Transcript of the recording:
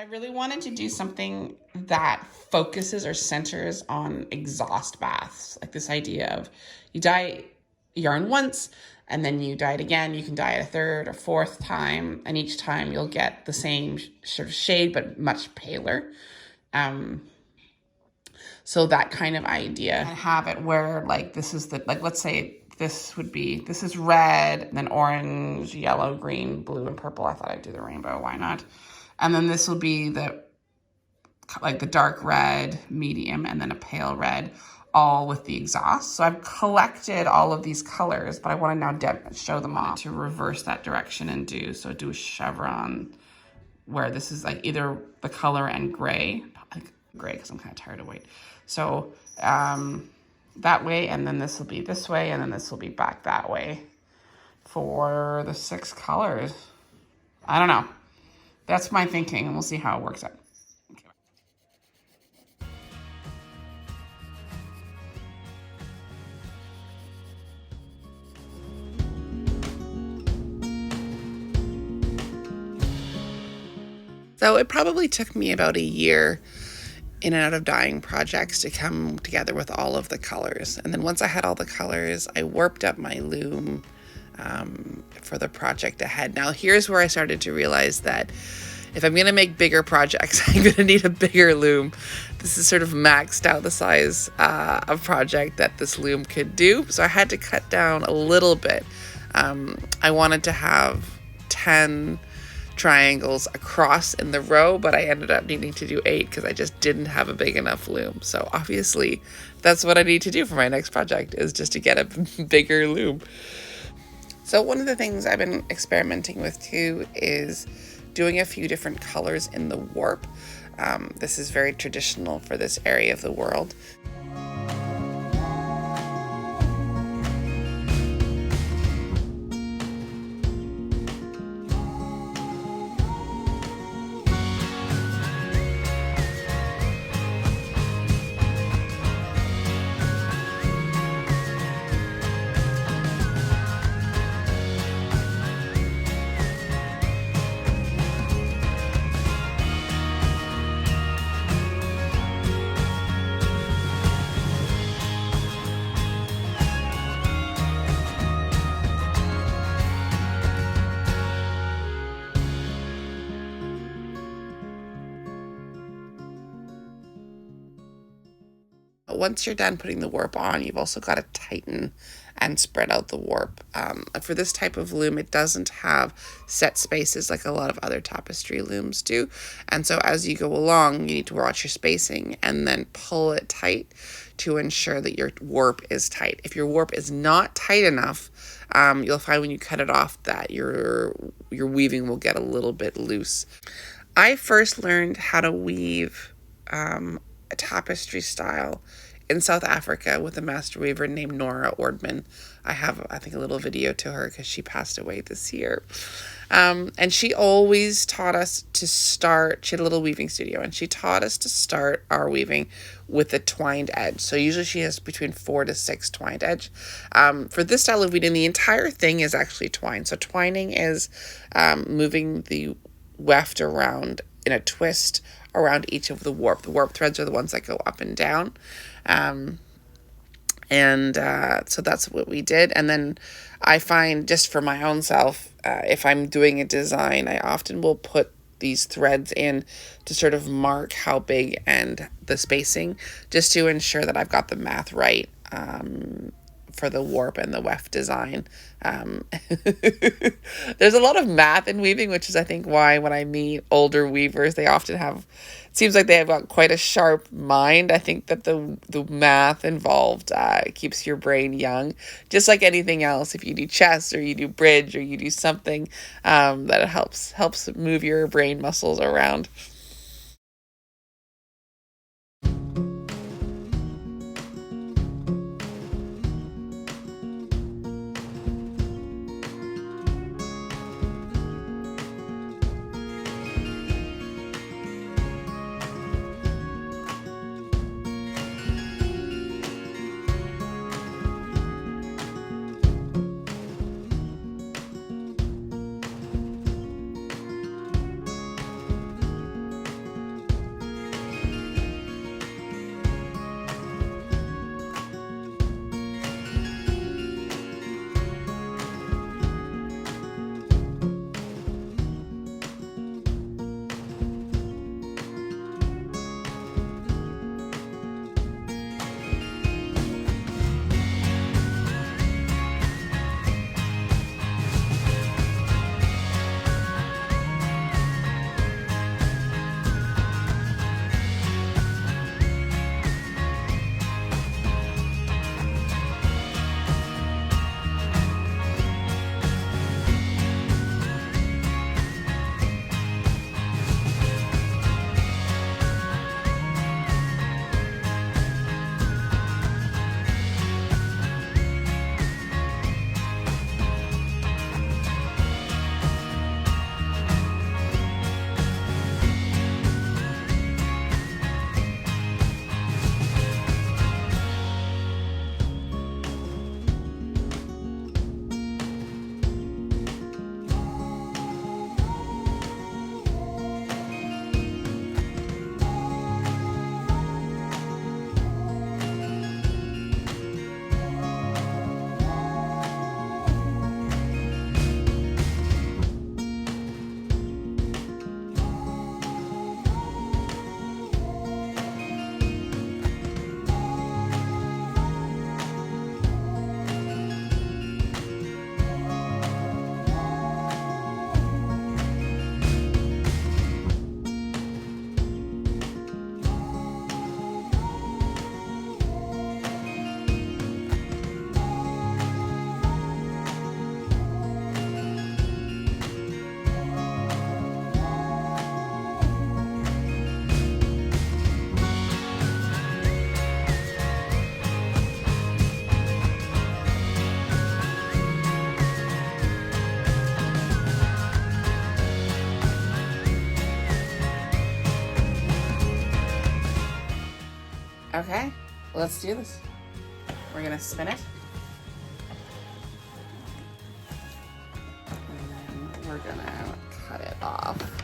really wanted to do something that focuses or centers on exhaust baths. Like this idea of you dye yarn once and then you dye it again. You can dye it a third or fourth time, and each time you'll get the same sort of shade but much paler. So that kind of idea. And have it where like this is the, like let's say this is red, then orange, yellow, green, blue, and purple. I thought I'd do the rainbow, why not? And then this will be the dark red, medium, and then a pale red, all with the exhaust. So I've collected all of these colors, but I want to now show them off to reverse that direction and do a chevron where this is like either the color and gray, because I'm kind of tired of white. So that way, and then this will be this way, and then this will be back that way for the 6 colors. I don't know. That's my thinking, and we'll see how it works out. So it probably took me about a year in and out of dyeing projects to come together with all of the colors. And then once I had all the colors, I warped up my loom for the project ahead. Now here's where I started to realize that if I'm going to make bigger projects, I'm going to need a bigger loom. This is sort of maxed out the size of project that this loom could do. So I had to cut down a little bit. I wanted to have 10 triangles across in the row, but I ended up needing to do 8 because I just didn't have a big enough loom. So obviously that's what I need to do for my next project, is just to get a bigger loom. So one of the things I've been experimenting with too is doing a few different colors in the warp. This is very traditional for this area of the world. Once you're done putting the warp on, you've also got to tighten and spread out the warp. For this type of loom, it doesn't have set spaces like a lot of other tapestry looms do. And so as you go along, you need to watch your spacing and then pull it tight to ensure that your warp is tight. If your warp is not tight enough, you'll find when you cut it off that your weaving will get a little bit loose. I first learned how to weave a tapestry style in South Africa with a master weaver named Nora Ordman. I have, I think, a little video to her because she passed away this year. And she always taught us to start, she had a little weaving studio, and she taught us to start our weaving with a twined edge. So usually she has between 4 to 6 twined edge. For this style of weaving, the entire thing is actually twined. So twining is moving the weft around in a twist around each of the warp. The warp threads are the ones that go up and down. So that's what we did. And then I find, just for my own self, if I'm doing a design, I often will put these threads in to sort of mark how big and the spacing, just to ensure that I've got the math right for the warp and the weft design. There's a lot of math in weaving, which is, I think, why when I meet older weavers, they often have, it seems like they have got quite a sharp mind. I think that the math involved keeps your brain young, just like anything else. If you do chess or you do bridge or you do something, that helps move your brain muscles around. Okay, let's do this. We're gonna spin it. And then we're gonna cut it off.